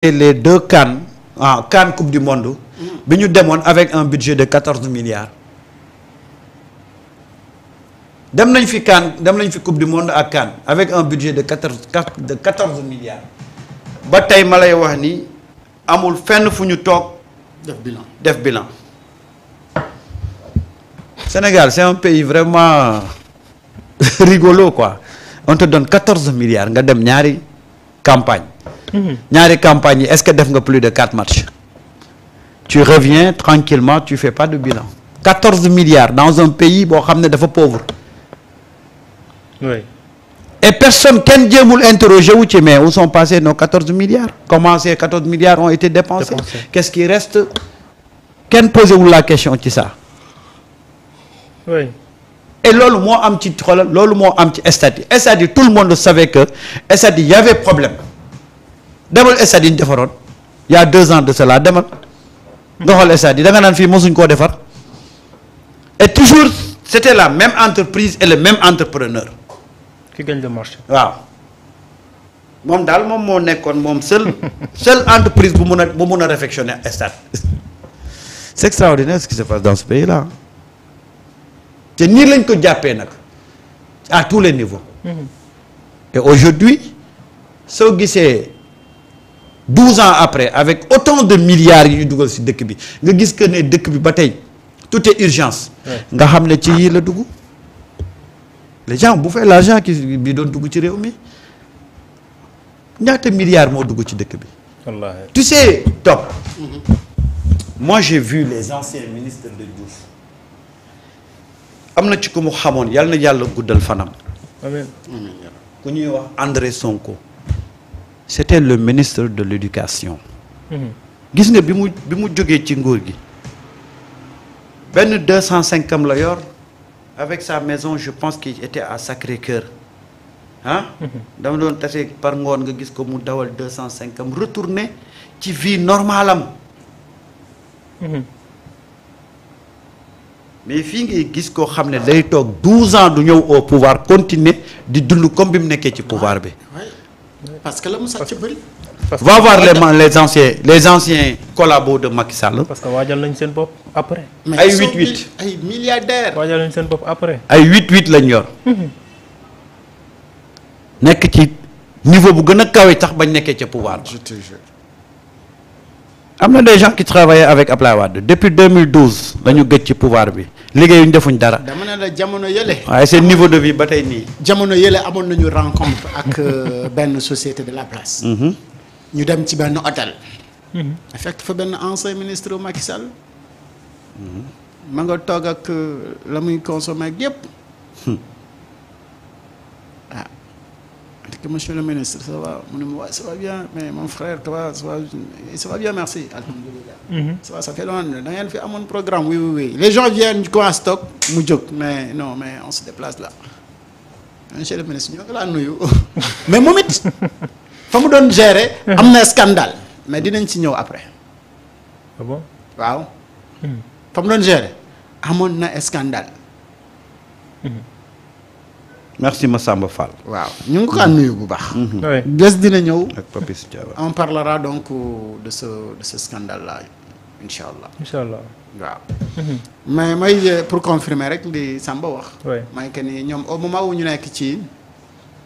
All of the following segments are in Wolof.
les deux CAN CAN Coupe du Monde bi ñu demoon avec un budget de 14 milliards dem nañ fi CAN dem nañ fi Coupe du Monde ak CAN avec un budget de 14 milliards ba tey ma lay wax ni amul fenn fu ñu toog def bilan Sénégal c'est un pays vraiment rigolo quoi on te donne 14 milliards nga dem ñaari campagne ñaari campagne yi est-ce que def nga plus de 4 matchs tu reviens tranquillement tu fais pas de bilan 14 milliards dans un pays boo xam ne dafa pauvre oui. Et personne kenn jéemul interroger wu ci mais où sont passés nos 14 milliards comment ces 14 milliards ont été dépensés qu'est-ce qui reste kenn posé wul la question ci ça oui. et loolu moo am ci xoolal loolu moo am ci stade yi tout le monde savait que stade yi y avait problème demal stade yi ñu defaroon il y a 2 ans de cela demal nga xool stade yi da nga naan fii mosuñ koo defar et toujours c'était la même entreprise et le même entrepreneur. qui gagne le marché. waaw moom daal moom moo nekkoon moom seule entreprise bu mun a réfectionner stade. C'est extraordinaire ce qui se passe dans ce pays là te nii lañ ko jàppee nag à tous les niveaux. Et aujourd'hui soo gisee 12 ans après avec autant de milliards yu ñu dugal ci dëkk bi nga gis que ne dëkk bi ba tey tout est urgence. nga xam ne ci yii la dugg. les gens bu fay l'argent bi doon dugg ci réew mi ñaata milliards moo dugg ci dëkk bi. wallaahi. tu sais Top. Moi j'ai vu les anciens ministres de Diouf am na ci ku mu xamoon yal na yàlla guddal fanam. amiin. ku ñuy wax André Sonko. C'était le ministre de l'éducation. gis nga bi mu jógee ci nguur gi benn 205 am la yor avec sa maison je pense qu'il était à Sacré-Cœur ah. dama doon tase par ngoon nga gis ko mu dawal 205 am retourné ci vie normale am. mais fii ngay gis koo xam ne day toog 12 ans du ñëw au pouvoir continuer di dund comme bi mu nekkee ci pouvoir bi. parce que la mu sàcc bëri. va voir les anciens collabos de Macky Sall. parce que waajal nañ seen bopp après. ay 8-8 ay milliardaires. waajal nañ seen bopp après. ay 8-8 lañ yor. nekk ci niveau bu gën a kawe tax bañ nekkee ca pouvoir bi. je te jure. am na des gens qui travaillaient avec Ablaye Wade depuis 2012 la ñu gëj ci pouvoir bi liggéeyuñ defuñ dara. dama ne la jamono yële. waaye seen niveau de vie ba tey nii. jamono yële amoon nañu rencontre ak benn société de la place. ñu dem ci benn hôtel. fekk fa benn ancien ministre Macky Sall. ma nga toog ak la muy consommé ak yëpp. ah que monsieur le ministre ça va mu ne ma waaye ça va bien mais mon frère ça va bien merci alhamdulilah. ça va ça fait longtemps da ngeen fi amoon programme oui les gens viennent ñu commencé toog mu jóg mais non mais on se déplace là monsieur le ministre ñoo ngi laa nuyu mais moom it fa mu doon gérer. am na scandale mais dinañ ci ñëw après. ah bon. waaw. fa mu doon gérer amoon na scandale. merci Massamba Fall. waaw ñu ngi ko nuyu bu baax. oui. bés dina ñëw. ak Papis Diawa. on parlera donc de ce scandale là incha allah. incha allah. waaw. mais may pour confirmer rek li Samba wax. oui. may que ni ñoom au moment wu ñu nekk ci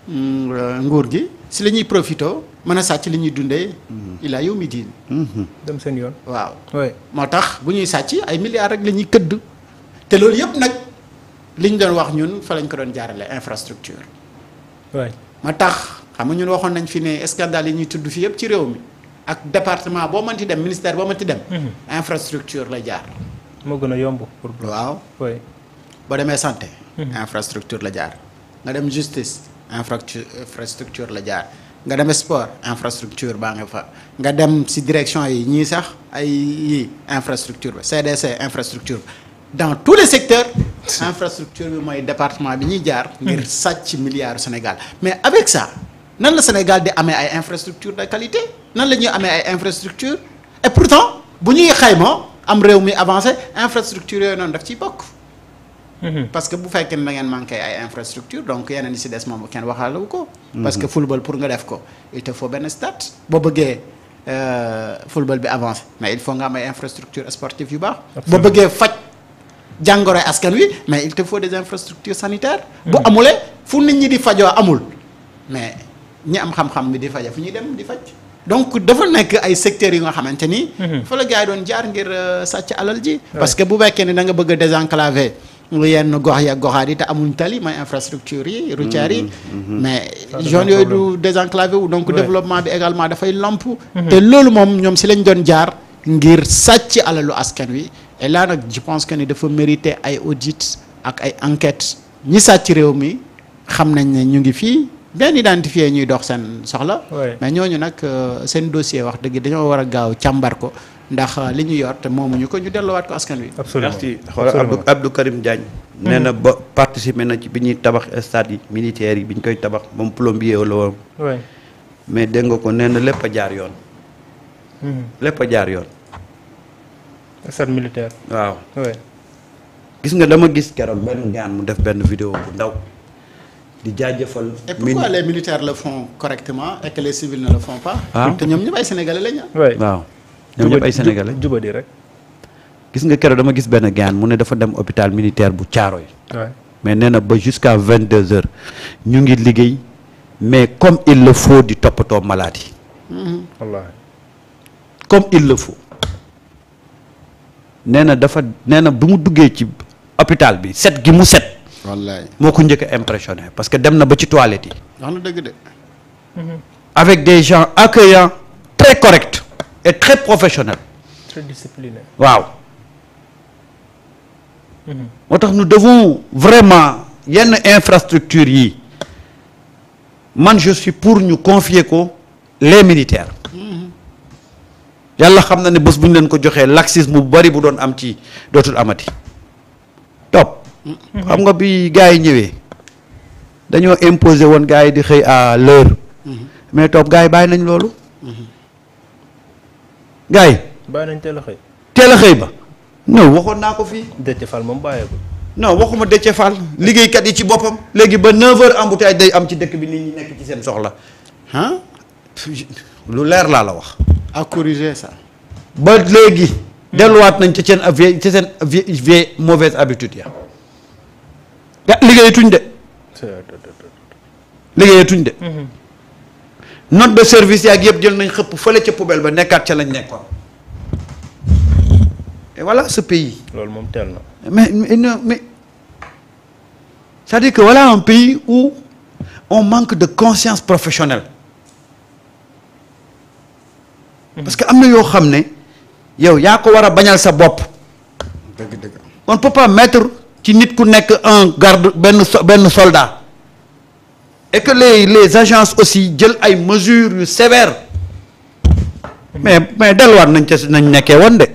nguur gi si la ñuy profité mën a sàcc li ñuy dundee. ilaa yow mi diin. dem seen yoon. waaw. oui. moo tax bu ñuy sàcc ay milliards rek la ñuy këdd. te loolu yëpp nag li ñu doon wax ñun fa lañ ko doon jaarale infrastructure. oui. ma tax xam nga ñun waxoon nañ fi ne scandale yi ñuy tudd fi yëpp ci réew mi ak département boo mënti dem ministère boo mënti dem. infrastructure la jaar. moo gën a yomb pour. waaw oui. boo demee santé. infrastructure la jaar. nga dem justice infrastructure la jaar. nga dem sport infrastructure baa nga fa. nga dem si direction yi ñii sax ay yii infrastructure ba CDC infrastructure dans tous les secteurs. infrastructure bi mooy département bi ñuy jaar. ngir sàcc milliards Sénégal mais avec ça nan la Sénégal di amee ay infrastructure de qualité nan la ñuy amee ay infrastructure et pourtant bu ñuy xayma am réew mi avancé infrastructure yooyu noonu daf ciy bokk. parce que bu fekkee ne da ngeen manqué ay infrastructure donc yeneen yi si des moom kenn waxaale wu ko. parce que football pour nga def ko il te faut benn stade boo bëggee football bi avancé mais il faut nga am ay infrastructures sportives yu baax. boo bëggee faj jàngoroy askan wi mais il te faut des infrastructures sanitaires. bu amulee fu nit ñi di fajoo amul mais ñi am xam-xam bi di faja fu ñuy dem di faj. donc dafa nekk ay secteurs yi nga xamante ni. fa la gars yi doon jaar ngir sàcc alal ji. parce que bu fekkee ne da nga bëgg a désenclaver yenn gox ya goxaat yi te amuñ tali mooy infrastructure yi routières yi. mais zone yooyu du désenclavé wu donc développement bi également dafay lamp. te loolu moom ñoom si lañ doon jaar ngir sàcc alalu askan wi et là nag je pense que ni dafa mériter ay audits ak ay enquêtes ñi sàcc réew mi xam nañ ne ñu ngi fii. bien identifié ñuy dox seen soxla. mais ñooñu nag seen dossier wax dëgg dañoo war a gaaw càmbar ko ndax li ñu yor te moomuñu ko ñu delluwaat ko askan wi. absolument merci xoolal Abdou Karim Diagne. nee na ba participer na ci bi ñuy tabax stade yi militaires yi bi ñu koy tabax moom plombier la woon. mais dégg nga ko nee na lépp a jaar yoon. lépp a jaar yoon. stade militaire. waaw. gis nga dama gis keroog benn gaan mu def benn vidéo bu ndaw. di jaajëfal. et pourquoi les militaires le font correctement et que les civils ne le font pas. te ñoom ñëpp ay sénégalais lañ waaw ñoom ñëpp ay sénégalais jubadi rek. gis nga keroog dama gis benn gaan mu ne dafa dem hôpital militaire bu Thiaroye. mais nee na ba jusqu'à 22h ñu ngi liggéey mais comme il le faut di toppatoo maladie. wallaahi. comme il le faut. nee na bu mu duggee ci hôpital bi set gi mu set. wallaay moo ko njëkk a impressionné parce que dem na ba ci toilette yi. wax na dëgg de. avec des gens accueillants très corrects et très professionnels. très disciplinés. waaw. moo tax nous devons vraiment yenn infrastructures yi man je suis pour ñu confier ko les militaires. yàlla xam na ne bés bu ñu leen ko joxee laxisme bu bari bu doon am ci dootul amati. top. xam nga bi gars yi ñëwee dañoo imposer woon gars yi di xëy à l'heure mais toog gars yi bàyyi nañ loolu. gars yi. bàyyi nañ teel a xëy. teel a xëy ba. non waxoon naa ko fii. Déthié Fall moom bàyyeegul. non waxuma Déthié Fall liggéeykat yi ci boppam. léegi ba 9h embouteillage day am ci dëkk bi nit ñi nekk ci seen soxla. ah. lu leer laa la wax. à corriger ça. ba léegi. delluwaat nañ ci seen vieille mauvaise habitude ya. liggéeyatuñ de. liggéeyatuñ de. note de service yaag yëpp jël nañ xëpp fële ca poubelle ba nekkaat ca lañ nekkoon. et voilà ce pays. loolu moom teel na. mais c'est-à-dire que voilà un pays où on manque de conscience professionnelle. parce que am na yoo xam ne yow yaa ko war a bañal sa bopp. dëgg. on ne peut pas mettre ci nit ku nekk un garde benn soldat. et que les agences aussi jël ay mesures yu sévères. mais delluwaat nañ ca nañ nekkee woon de.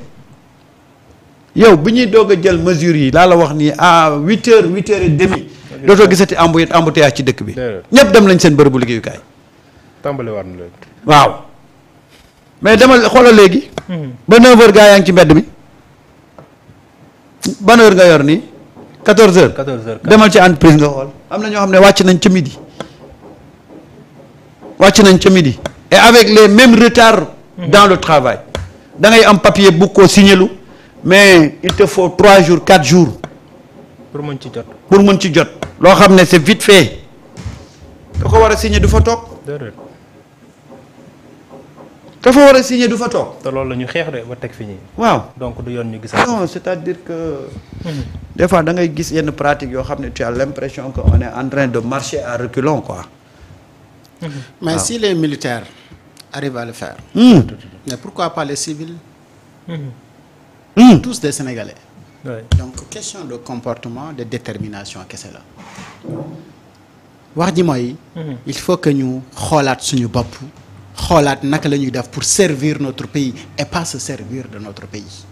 yow bi ñuy doog a jël mesures yi laa la wax nii à 8h 8h30. dootoo gisati embouteillage ci dëkk bi. ñëpp dem lañ seen bërëbu liggéeyukaay. tàmbaliwaat na léegi. waaw mais demal xoolal léegi. ba 9h gaa yaa ngi ci mbedd mi. ban heure nga yor nii 14h. 14h demal ci entreprise nga xool am na ñoo xam ne wàcc nañ ca midi. et avec les mêmes retards. dans le travail. da ngay am papier bu ko signalu mais il te faut 3 jours 4 jours. pour mën ci jot. loo xam ne c'est vite fait. da ko war a signer du fa toog. dafa war a signer du fa toog. te loolu la ñu xeex de ba teg fi ñii. waaw donc du yoon ñu gis. non c'est-à-dire que. des fois da ngay gis yenn pratique yoo xam ne tu as l'impression que on est en train de marcher à reculons quoi. mais si les militaires arrivent à le faire. mais pourquoi pas les civils. tous des Sénégalais. donc question de comportement de détermination kese la. wax ji mooy. il faut que ñu xoolaat suñu bopp. xoolaat naka la ñuy def pour servir notre pays et pas se servir de notre pays.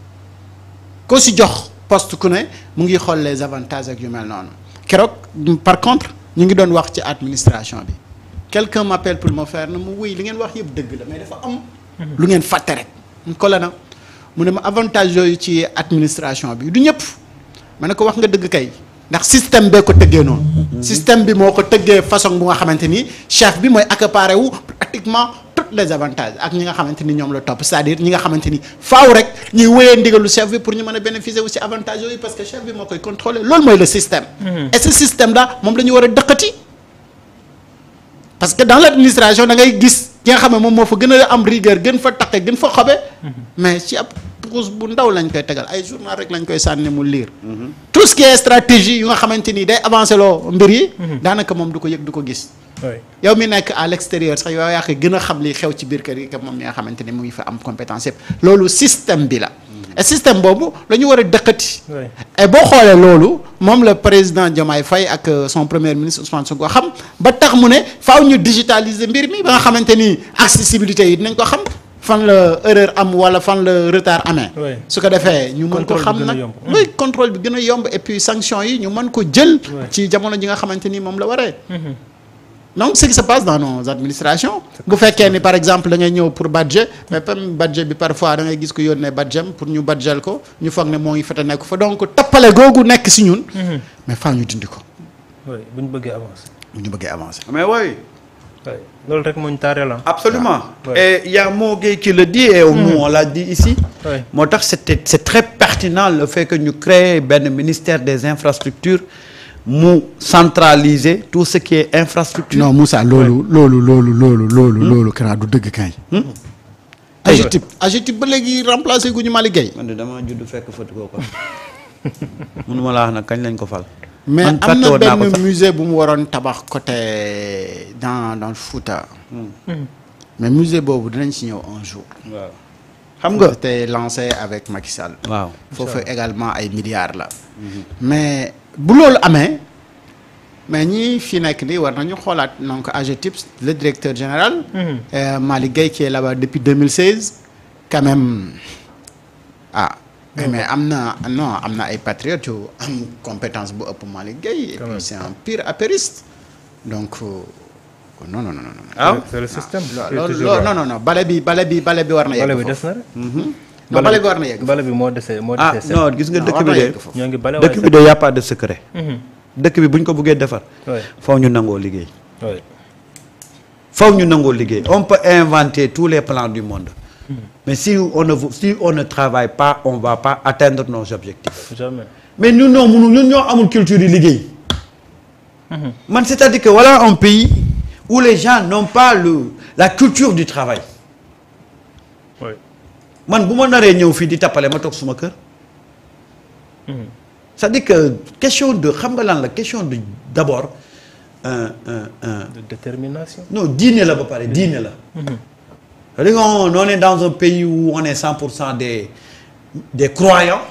ko si jox poste ku ne mu ngi xool les avantages ak yu mel noonu. keroog par contre ñu ngi doon wax ci administration bi. quelqu'un m'appelle pour me faire na mu wuy li ngeen wax yëpp dëgg la mais dafa am. lu ngeen fàtte rek. ko la na mu ne ma avantage yooyu ci administration bi du ñëpp. ma ne ko wax nga dëgg kay. ndax système bee ko tëggee noonu. système bi moo ko tëggee façon bu nga xamante ni chef bi mooy accaparé wu pratiquement toute les avantages ak ñi nga xamante ni ñoom la topp c'est-à-dire ñi nga xamante ni faaw rek ñuy wéyee ndigalu chef bi pour ñu mën a bénéficier aussi avantages yooyu parce que chef bi moo koy contrôler loolu mooy le système. Et ce système là moom la ñu war a dëkkati. parce que dans l'administration da ngay gis ki nga xam ne moom moo fa gën a am rigueur gën fa taqe gën fa xobe. mais ci ab puus bu ndaw lañ koy tegal ay journal rek lañ koy sànni mu lire. tout ce qui est stratégie yu nga xamante ni day avancé loo mbir yi. daanaka moom du ko yëg du ko gis. yow mi nekk à l'extérieur sax yow yaa ko gën a xam li xew ci biir kër yi que moom mi nga xamante ni mu ngi fa am compétence yëpp loolu système bi la. et système boobu la ñu war a dëkkati. et boo xoolee loolu moom la président Diomaye Faye ak son premier ministre Ousmane Sonko xam ba tax mu ne faaw ñu digitaliser mbir mi ba nga xamante ni accessibilité yi dinañ ko xam fan la erreur am wala fan la retard amee. su ko defee ñu mën ko xam nag oui contrôle bi gën a yomb et puis sanction yi ñu mën ko jël. ci jamono ji nga xamante ni moom la waree. donc ce qui se passe dans nos administrations bu fekkee ni par exemple da ngay ñëw pour budget mais même budget bi parfois da ngay gis ko yónnee budget pour ñu budgel ko ñu foog ne moo ngi fete nekk fa donc tappale googu nekk si ñun. mais faaw ñu dindi ko. oui bu ñu bëggee avancer. bu ñu bëggee avancer. mais oui. loolu rek moo ñu taaree la. absolument et il y a Mo Gueye qui le dit et nous on l'a dit ici. moo tax c'est très pertinent le fait que ñu créer benn ministère des infrastructures. mu centraliser tout ce qui est infrastructure. non Moussa loolu kanaa du dëgg kañ. AGETIP ba léegi remplacé gu ñu Malick Gueye. man de dama judd fekk fëtt ko ko mënuma la wax nag kañ lañ ko fal. mais am na benn musée bu mu waroon tabax côté dans le Fouta. mais musée boobu dinañ si ñëw un jour. waaw xam nga c'était lancé avec Macky Sall. waaw foofu également ay milliards la. mais bu loolu amee mais ñi fi nekk nii war nañu xoolaat donc AGETIP le directeur général. Malick Gueye qui est là-bas depuis 2016 quand même mais am na ay patriotes yu am compétence bu ëpp Malick Gueye. et puis c'est un pur apériste donc non. ah c'est le système. non bale bi war na yegg. bale bi des na rek. non bale bi war na yegg. bale bi moo dese non gis nga dëkk bi de. ñoo ngi bale dëkk bi de y a pas de secret. dëkk bi bu ñu ko buggee defar. faw ñu nangoo liggéey. faw ñu nangoo liggéey on peut inventer tous les plans du monde. mais si on ne travaille pas on va pas atteindre nos objectifs. jamais. mais ñun ñoo amul culture yi liggéey. man c'est-à-dire que voilà un pays où les gens n'ont pas la culture du travail. man bu ma naree ñëw fii di tappale ma toog suma kër. c'est-à-dire que question de xam nga lan la question de d'abord de détermination. non diine la ba pare diine la. c'est-à-dire on est dans un pays où on est 100% des croyants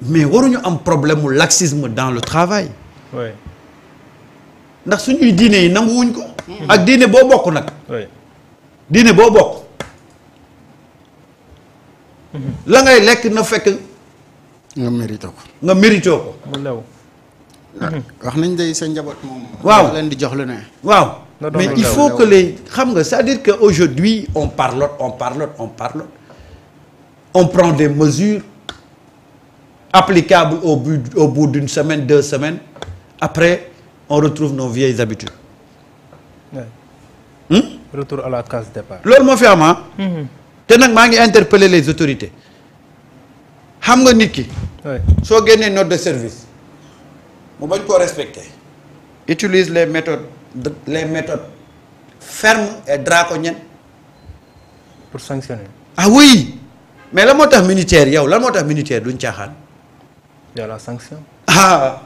mais waruñu am problème mu laxisme dans le travail. oui. ndax suñuy diine yi nanguwuñ ko. ak diine boo bokk nag. oui. diine boo bokk. la ngay lekk na fekk. nga mérito ko. nga mérito ko. mu lew. wax nañ day sa njaboot moom. waaw leen di jox lu ne. waaw mais il faut que xam nga c'est-à-dire que aujourd'hui on parlote on prend des mesures applicables au bout d'une semaine 2 semaines après on retrouve nos vieilles habitudes. retour à la case départ. loolu moo fi am te nag maa ngi interpeller les autorités xam nga nit ki. soo génnee note de service mu bañ koo respecter. utilise les méthodes fermes et draconiennes. pour sanctionner. ah oui mais la moo tax militaire yow lan moo tax militaire duñ caaxaan. y a la sanction. ah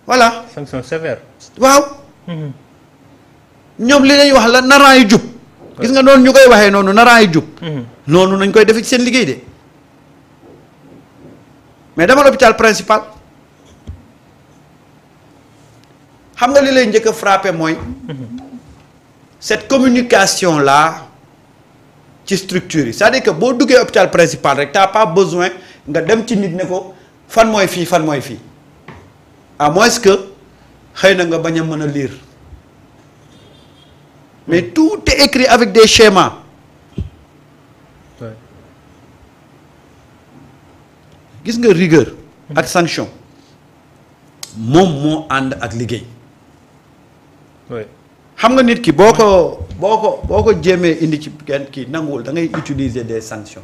voilà. sanction sévère. waaw. ñoom li lañ wax la naraan yu jub. gis nga noonu ñu koy waxee noonu naraan yu jub. noonu nañ koy def ci seen liggéey de mais dama l'hôpital principal xam nga li lay njëkk a frappé mooy cette communication là ci structure yi c'est-à-dire que boo duggee hôpital principal rek t'as pas besoin nga dem ci nit ne ko fan mooy fii à moins que xëy na nga bañ a mën a lire mais tout est écrit avec des schémas. gis nga rigueur ak sanction moom moo ànd ak liggéey. xam nga nit ki boo ko jéemee indi ci kenn kii nanguwul da ngay utiliser des sanctions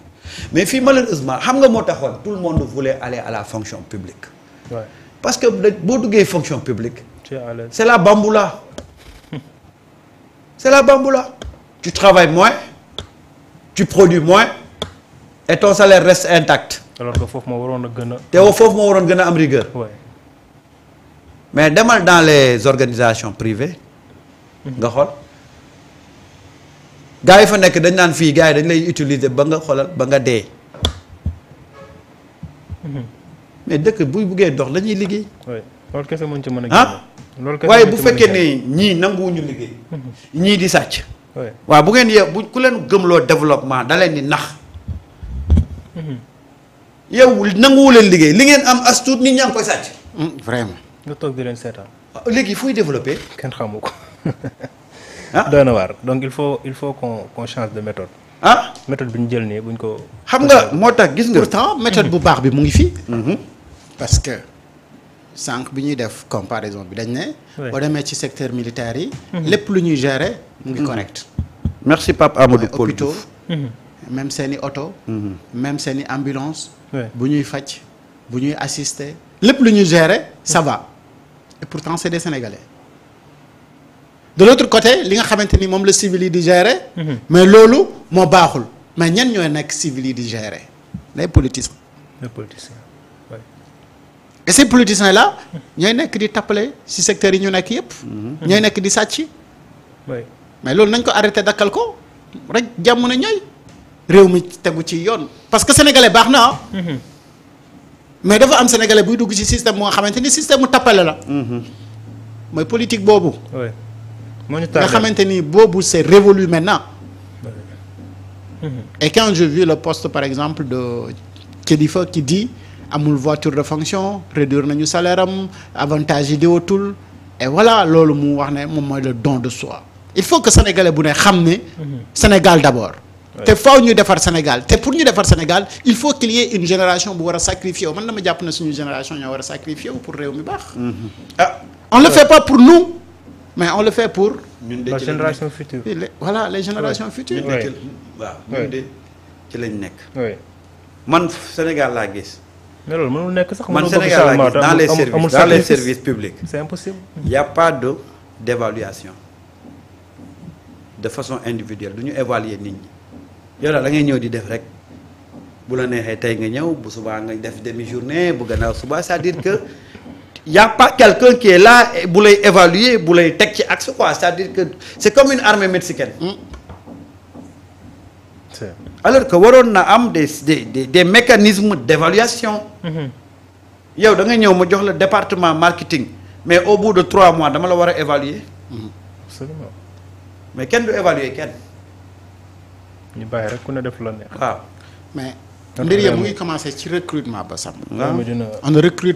mais fii malheureusement xam nga moo taxoon tout le monde voulait aller à la fonction publique. Ouais. parce que boo duggee fonction publique. Tu es à l'aise. c'est la bamboula. c'est la bamboula. tu travailles moins tu produis moins et ton salaire reste intact. alors que foofu moo waroon a gën a. te foofu moo waroon gën a am rigueur. Ouais. mais demal dans les organisations privées. nga xool gars yi fa nekk dañ naan fii gars yi dañ lay utiliser ba nga xoolal ba nga dee. mais dëkk buy buggee dox dañuy liggéey. oui loolu kese mën ci mën a. ah loolu kese waaye mën bu ci mën a fekkee génne. ne ñii nanguwuñu liggéey. ñii di sàcc. oui waaw bu ngeen bu ku leen gëmloo développement da leen di nax. yow nanguwu leen liggéey li ngeen am as tuut nit ñaa ngi koy sàcc. vraiment. nga toog di leen seetaan. léegi fuy développé. kenn xamu ko. ah doy na waar donc il faut qu'on change de méthode. ah méthode bi ñu jël nii buñ ko. xam nga moo tax gis nga. pourtant méthode bu baax bi mu ngi fi. parce que sànq bi ñuy def comparaison bi dañ ne. Oui. boo demee ci secteur militaire yi. lépp lu ñuy gérer mu ngi correct. merci Pape Amadou Paul hôpitaux Diouf. même seeni oto. même seeni ambulance. Oui. bu ñuy faj bu ñuy assister. lépp lu ñuy gérer ça va et pourtant c'est des Sénégalais. de l'autre côté li nga xamante ni moom la civil yi di gérer. mais loolu moo baaxul mais ñan ñooy nekk civil yi di gérer les politiciens. les politiciens. oui. et ces politiciens là ñooy nekk di tappale ci secteurs yi ñu nekk yépp ñooy nekk di sàcc. oui. mais loolu nañ ko arrêté dakkal ko rek jàmm na ñooy réew mi tegu ci yoon parce que sénégalais baax na ah. mais dafa am sénégalais buy dugg ci système moo xamante ni système mu tappale la. mooy politique boobu. oui. moo ñu nga tardé. xamante ni boobu c'est révolu maintenant. et quand j'ai vu le poste par exemple de Kilifeu qui dit amul voiture de fonction réduire nañu salaire am avantage yi déwatul et voilà loolu mu wax ne moom mooy le don de soi. il faut que sénégalais bu ne xam ne. Sénégal d'abord. te faaw ñu defar Sénégal te pour ñu defar Sénégal il faut qu'il y ait une génération bu war a sacrifier wu man dama jàpp na suñu génération ñoo war a sacrifier wu pour réew mi baax. ah on le fait pas pour nous mais on le fait pour. ñun de la ci lañ génération future. voilà les générations futures. nekk. ñun de ci Ouais. waaw Ouais. ñun de ci lañ nekk. oui. man Sénégal laa gis. mais loolu mënul nekk sax. man mënul bëgg Sénégal laa changement gis te dans les amul- services amul dans les sacrifice. services publics. c'est impossible. il y a pas d'évaluation de façon individuelle du ñu évaluer nit ñi yow daal da ngay ñëw di def rek bu la neexee tey nga ñëw bu subaa nga def demi-journée bu gannaaw subaa c'est-à-dire que y a pas quelqu'un qui est là bu lay évaluer bu lay teg ci axe quoi c'est-à-dire que c'est comme une armée mexicaine. c'est. alors que waroon na am des mécanismes d'évaluation. yow da nga ñëw ma jox la département marketing mais au bout de 3 mois dama la war a évaluer absolument. mais kenn du évaluer kenn ñu bàyyi rek ku ne def la neex. waaw. mais mbir ya mu ngi commencer ci recrutement ba sax. waaw. dina. on ne recrute